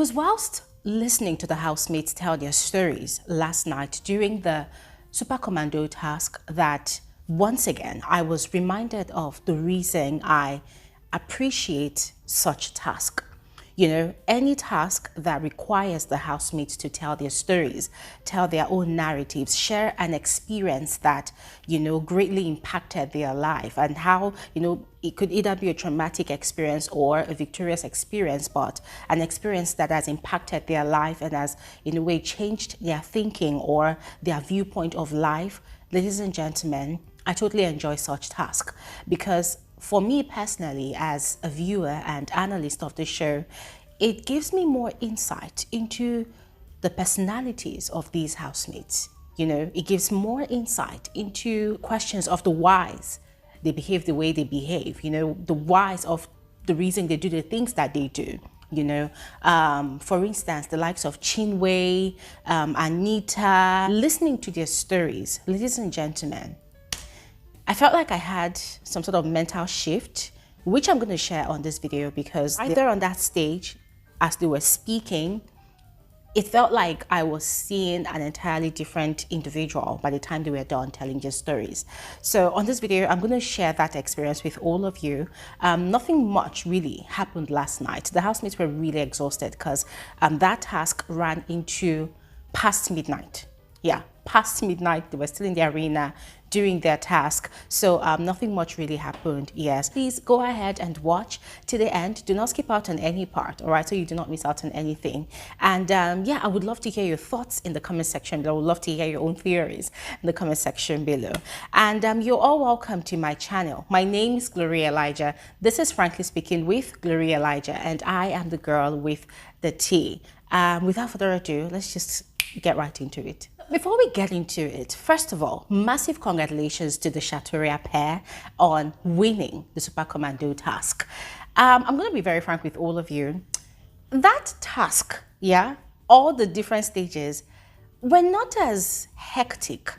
was whilst listening to the housemates tell their stories last night during the Super Commando task that once again I was reminded of the reason I appreciate such task. You know, any task that requires the housemates to tell their stories, tell their own narratives, share an experience that, you know, greatly impacted their life, and how, you know, it could either be a traumatic experience or a victorious experience, but an experience that has impacted their life and has, in a way, changed their thinking or their viewpoint of life. Ladies and gentlemen, I totally enjoy such tasks because for me personally, as a viewer and analyst of the show, it gives me more insight into the personalities of these housemates. You know, it gives more insight into questions of the whys they behave the way they behave, you know, the whys of the reason they do the things that they do. You know, for instance, the likes of Chinwe, ANITA, listening to their stories, ladies and gentlemen, I felt like I had some sort of mental shift, which I'm going to share on this video, because right there on that stage, as they were speaking, it felt like I was seeing an entirely different individual by the time they were done telling their stories. So on this video, I'm going to share that experience with all of you. Nothing much really happened last night. The housemates were really exhausted because that task ran into past midnight. Yeah, past midnight. They were still in the arena doing their task, so nothing much really happened. Yes, please go ahead and watch to the end. Do not skip out on any part, all right, so you do not miss out on anything. And yeah, I would love to hear your thoughts in the comment section below. I would love to hear your own theories in the comment section below. And you're all welcome to my channel. My name is Gloria Elijah. This is Frankly Speaking with Gloria Elijah, and I am the girl with the T. Without further ado, let's just get right into it. Before we get into it, first of all, massive congratulations to the SHATORIA pair on winning the Super Commando task. I'm going to be very frank with all of you. That task, yeah, all the different stages were not as hectic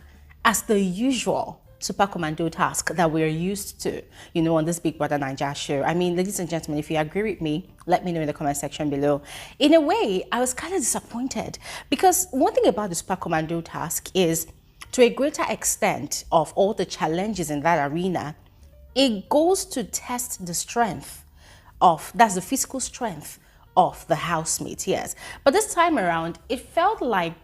as the usual Super Commando task that we're used to, you know, on this Big Brother Naija show. I mean, ladies and gentlemen, if you agree with me, let me know in the comment section below. In a way, I was kind of disappointed because one thing about the Super Commando task is, to a greater extent of all the challenges in that arena, it goes to test the strength of, that's the physical strength of the housemates, yes. But this time around, it felt like,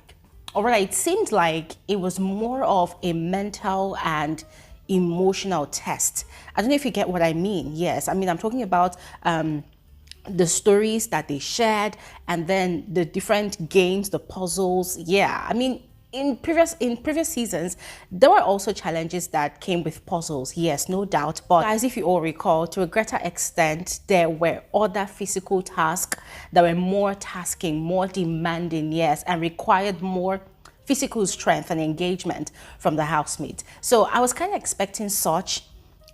or rather, it seemed like it was more of a mental and emotional test. I don't know if you get what I mean. Yes, I mean, I'm talking about the stories that they shared, and then the different games, the puzzles. Yeah, I mean, in previous seasons, there were also challenges that came with puzzles. Yes, no doubt. But guys, if you all recall, to a greater extent, there were other physical tasks that were more tasking, more demanding, yes, and required more physical strength and engagement from the housemates. So I was kind of expecting such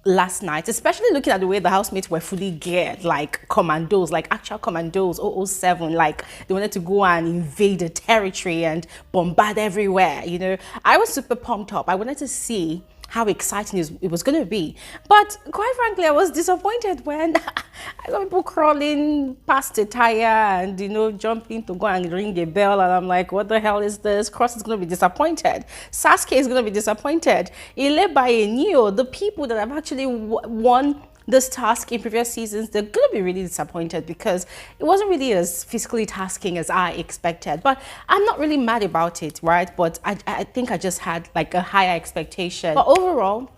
last night, especially looking at the way the housemates were fully geared, like commandos, like actual commandos, 007, like they wanted to go and invade the territory and bombard everywhere. You know, I was super pumped up. I wanted to see how exciting it was going to be. But quite frankly, I was disappointed when I saw people crawling past the tire and, you know, jumping to go and ring a bell. And I'm like, what the hell is this? Cross is going to be disappointed. Sasuke is going to be disappointed. Ileba and Neo, the people that have actually won this task in previous seasons, they're going to be really disappointed because it wasn't really as physically tasking as I expected. But I'm not really mad about it, right? But I think I just had like a higher expectation. But overall,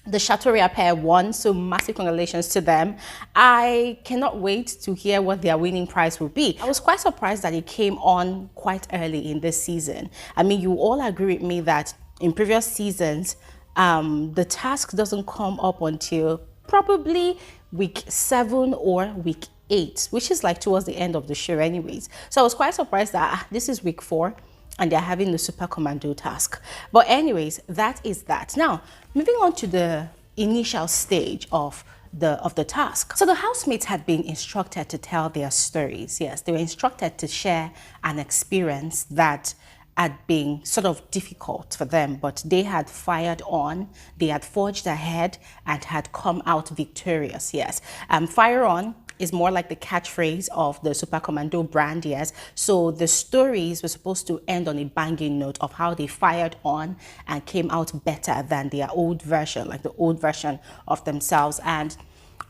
the SHATORIA pair won, so massive congratulations to them. I cannot wait to hear what their winning prize will be. I was quite surprised that it came on quite early in this season. I mean, you all agree with me that in previous seasons, the task doesn't come up until probably week 7 or week 8, which is like towards the end of the show anyways. So I was quite surprised that this is week 4 and they're having the Super Commando task. But anyways, that is that. Now, moving on to the initial stage of the task. So the housemates had been instructed to tell their stories. Yes, they were instructed to share an experience that had been sort of difficult for them, but they had fired on, they had forged ahead and had come out victorious. Yes, fire on, is more like the catchphrase of the Super Commando brand, yes. So the stories were supposed to end on a banging note of how they fired on and came out better than their old version, like the old version of themselves. And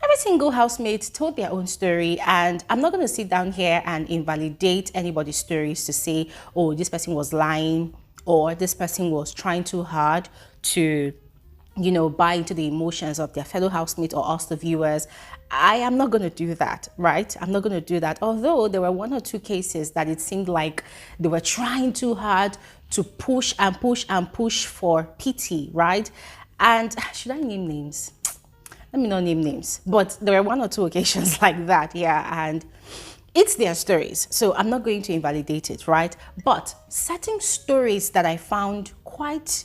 every single housemate told their own story, and I'm not going to sit down here and invalidate anybody's stories to say, oh, this person was lying or this person was trying too hard to, you know, buy into the emotions of their fellow housemate or us, the viewers. I am not going to do that, right? I'm not going to do that. Although there were one or two cases that it seemed like they were trying too hard to push and push and push for pity, right? And should I name names? Let me not name names, but there were one or two occasions like that, yeah, and it's their stories, so I'm not going to invalidate it, right? But certain stories that I found quite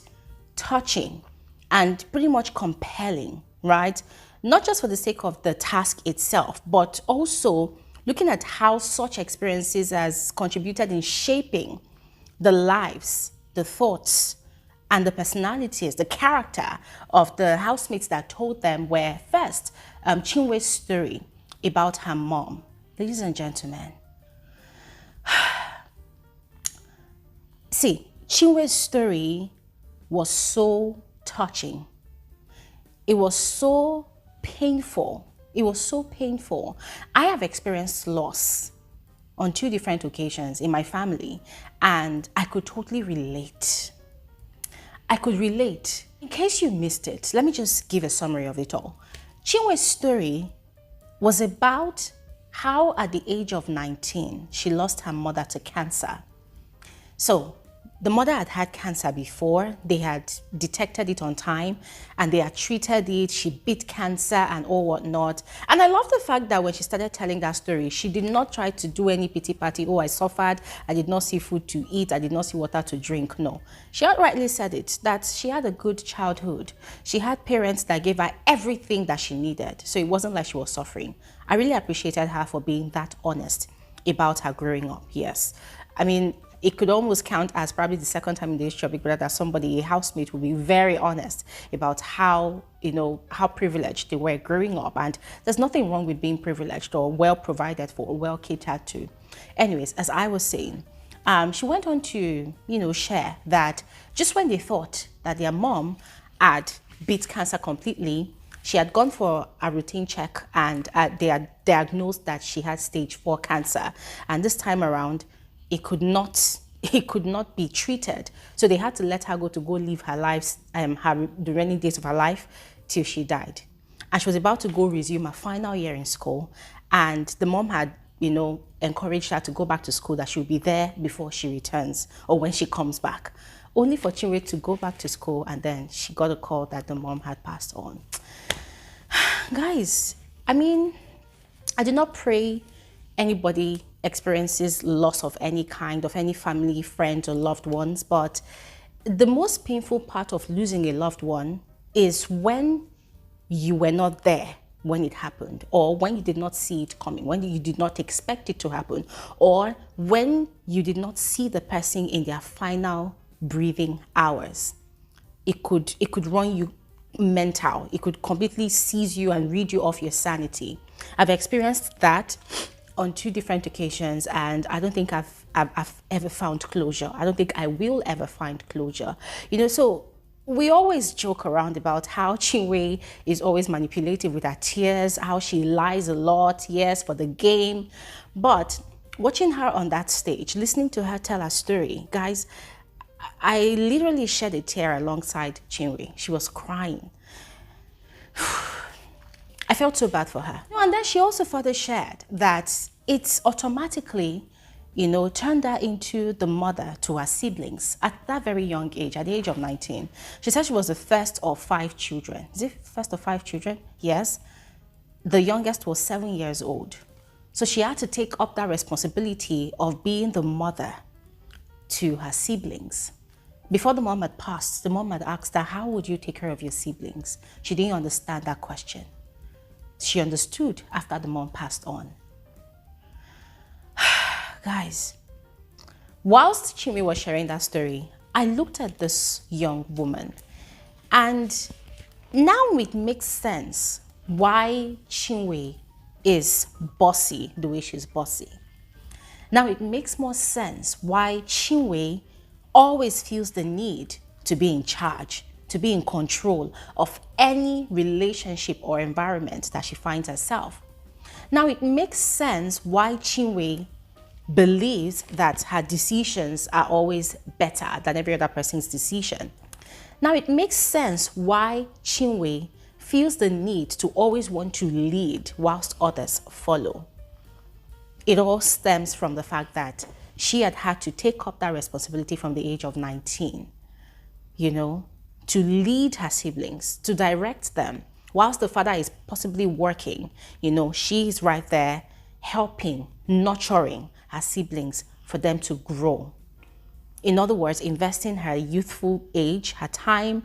touching and pretty much compelling, right? Not just for the sake of the task itself, but also looking at how such experiences has contributed in shaping the lives, the thoughts, and the personalities, the character of the housemates that told them were first, Chinwe's story about her mom. Ladies and gentlemen, see, Chinwe's story was so touching. It was so painful. It was so painful. I have experienced loss on 2 different occasions in my family, and I could totally relate. I could relate. In case you missed it, let me just give a summary of it all. Chinwe's story was about how at the age of 19, she lost her mother to cancer. So the mother had had cancer before, they had detected it on time and they had treated it, she beat cancer and all whatnot. And I love the fact that when she started telling that story, she did not try to do any pity party, oh, I suffered, I did not see food to eat, I did not see water to drink. No, she outrightly said it, that she had a good childhood. She had parents that gave her everything that she needed. So it wasn't like she was suffering. I really appreciated her for being that honest about her growing up, yes. I mean, it could almost count as probably the second time in the history of Big Brother that somebody, a housemate, will be very honest about how, you know, how privileged they were growing up. And there's nothing wrong with being privileged or well provided for or well catered to. Anyways, as I was saying, she went on to, you know, share that just when they thought that their mom had beat cancer completely, she had gone for a routine check and they had diagnosed that she had stage 4 cancer. And this time around, it could not be treated. So they had to let her go live her life, the remaining days of her life till she died. And she was about to go resume her final year in school. And the mom had, you know, encouraged her to go back to school, that she'll be there before she returns or when she comes back. Only for Chinwe to go back to school, and then she got a call that the mom had passed on. Guys, I mean, I do not pray anybody experiences loss of any kind, of any family, friends, or loved ones, but the most painful part of losing a loved one is when you were not there when it happened, or when you did not see it coming, when you did not expect it to happen, or when you did not see the person in their final breathing hours. It could run you mental. It could completely seize you and read you off your sanity. I've experienced that on 2 different occasions, and I don't think I've ever found closure. I don't think I will ever find closure. You know, so we always joke around about how Chinwe is always manipulative with her tears, how she lies a lot, yes, for the game. But watching her on that stage, listening to her tell her story, guys, I literally shed a tear alongside Chinwe. She was crying. I felt so bad for her. And then she also further shared that it's automatically, you know, turned her into the mother to her siblings at that very young age, at the age of 19. She said she was the first of 5 children. Is it first of 5 children? Yes. The youngest was 7 years old. So she had to take up that responsibility of being the mother to her siblings. Before the mom had passed, the mom had asked her, how would you take care of your siblings? She didn't understand that question. She understood after the mom passed on. Guys, whilst Chinwe was sharing that story, I looked at this young woman, and now it makes sense why Chinwe is bossy the way she's bossy. Now it makes more sense why Chinwe always feels the need to be in charge, to be in control of any relationship or environment that she finds herself. Now it makes sense why Chinwe believes that her decisions are always better than every other person's decision. Now it makes sense why Chinwe feels the need to always want to lead whilst others follow. It all stems from the fact that she had to take up that responsibility from the age of 19, you know, to lead her siblings, to direct them. Whilst the father is possibly working, you know, she's right there helping, nurturing her siblings for them to grow. In other words, investing her youthful age, her time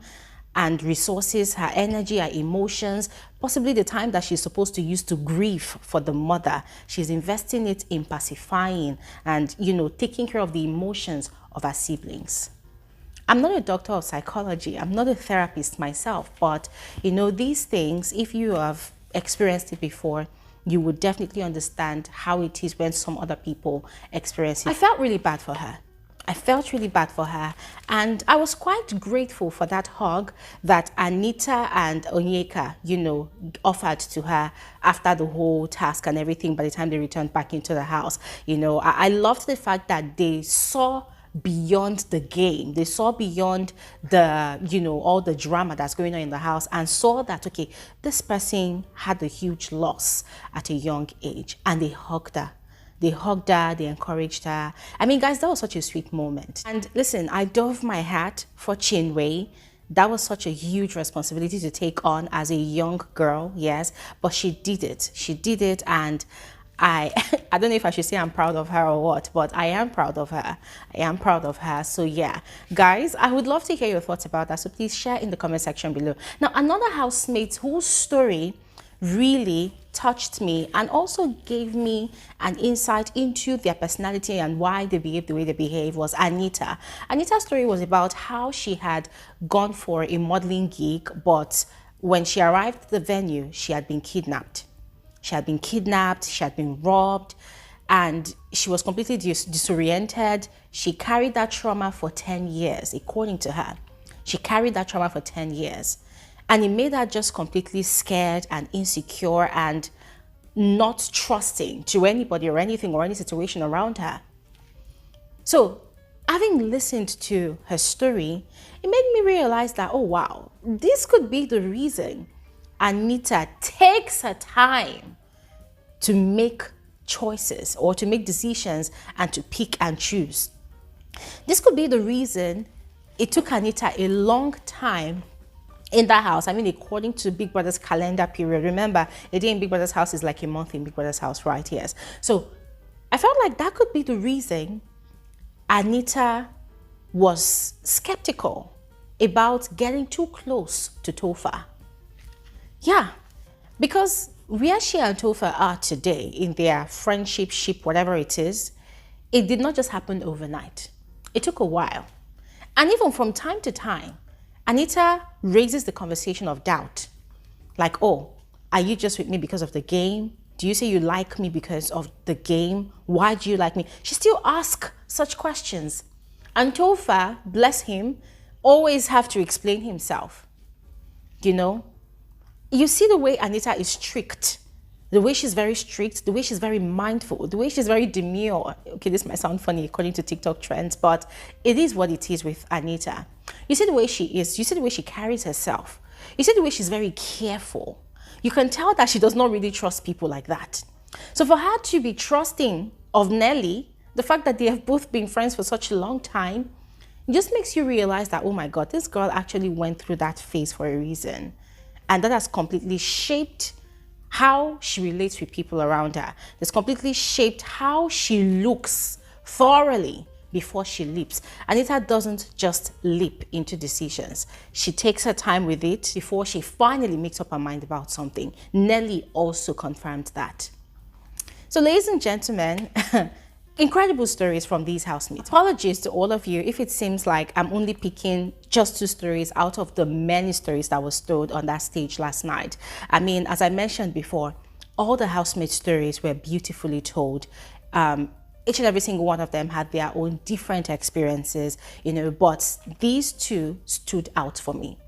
and resources, her energy, her emotions, possibly the time that she's supposed to use to grieve for the mother. She's investing it in pacifying and, you know, taking care of the emotions of her siblings. I'm not a doctor of psychology. I'm not a therapist myself, but, you know, these things, if you have experienced it before, you would definitely understand how it is when some other people experience it. I felt really bad for her. I felt really bad for her, and I was quite grateful for that hug that Anita and Onyeka, you know, offered to her after the whole task and everything by the time they returned back into the house. You know, I loved the fact that they saw beyond the game. They saw beyond the, you know, all the drama that's going on in the house and saw that, okay, this person had a huge loss at a young age, and they hugged her. They hugged her, they encouraged her. I mean, guys, that was such a sweet moment. And listen, I dove my hat for Chinway. That was such a huge responsibility to take on as a young girl, yes, but she did it. She did it, and I don't know if I should say I'm proud of her or what, but I am proud of her. I am proud of her. So yeah, guys, I would love to hear your thoughts about that. So please share in the comment section below. Now, another housemate whose story really touched me and also gave me an insight into their personality and why they behave the way they behave was Anita. Anita's story was about how she had gone for a modeling gig, but when she arrived at the venue, she had been kidnapped. She had been kidnapped, she had been robbed, and she was completely disoriented. She carried that trauma for 10 years, according to her. She carried that trauma for 10 years. And it made her just completely scared and insecure and not trusting to anybody or anything or any situation around her. So, having listened to her story, it made me realize that, oh wow, this could be the reason Anita takes her time to make choices or to make decisions and to pick and choose. This could be the reason it took Anita a long time in that house. I mean, according to Big Brother's calendar period. Remember, a day in Big Brother's house is like a month in Big Brother's house, right? Yes. So I felt like that could be the reason Anita was skeptical about getting too close to Topher. Yeah, because where she and Topher are today in their friendship, ship, whatever it is, it did not just happen overnight. It took a while. And even from time to time, Anita raises the conversation of doubt. Like, oh, are you just with me because of the game? Do you say you like me because of the game? Why do you like me? She still asks such questions. And Topher, bless him, always have to explain himself. You know? You see the way Anita is strict. The way she's very strict, the way she's very mindful, the way she's very demure. Okay, this might sound funny according to TikTok trends, but it is what it is with Anita. You see the way she is. You see the way she carries herself. You see the way she's very careful. You can tell that she does not really trust people like that. So for her to be trusting of Nelly, the fact that they have both been friends for such a long time, just makes you realize that, oh my God, this girl actually went through that phase for a reason. And that has completely shaped how she relates with people around her. It's completely shaped how she looks thoroughly before she leaps. Anita doesn't just leap into decisions. She takes her time with it before she finally makes up her mind about something. Nelly also confirmed that. So ladies and gentlemen, incredible stories from these housemates. Apologies to all of you if it seems like I'm only picking just 2 stories out of the many stories that was told on that stage last night. I mean, as I mentioned before, all the housemate stories were beautifully told. Each and every single one of them had their own different experiences, you know, but these two stood out for me.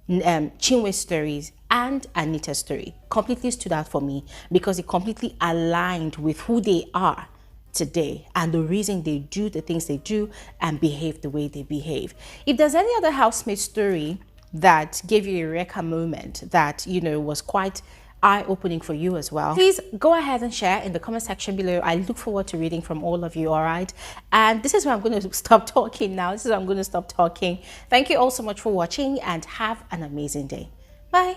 Chinwe's stories and Anita's story completely stood out for me because it completely aligned with who they are today and the reason they do the things they do and behave the way they behave. If there's any other housemate story that gave you a eureka moment that, you know, was quite eye-opening for you as well, please go ahead and share in the comment section below. I look forward to reading from all of you. All right, and this is where I'm going to stop talking now. This is where I'm going to stop talking. Thank you all so much for watching and have an amazing day. Bye.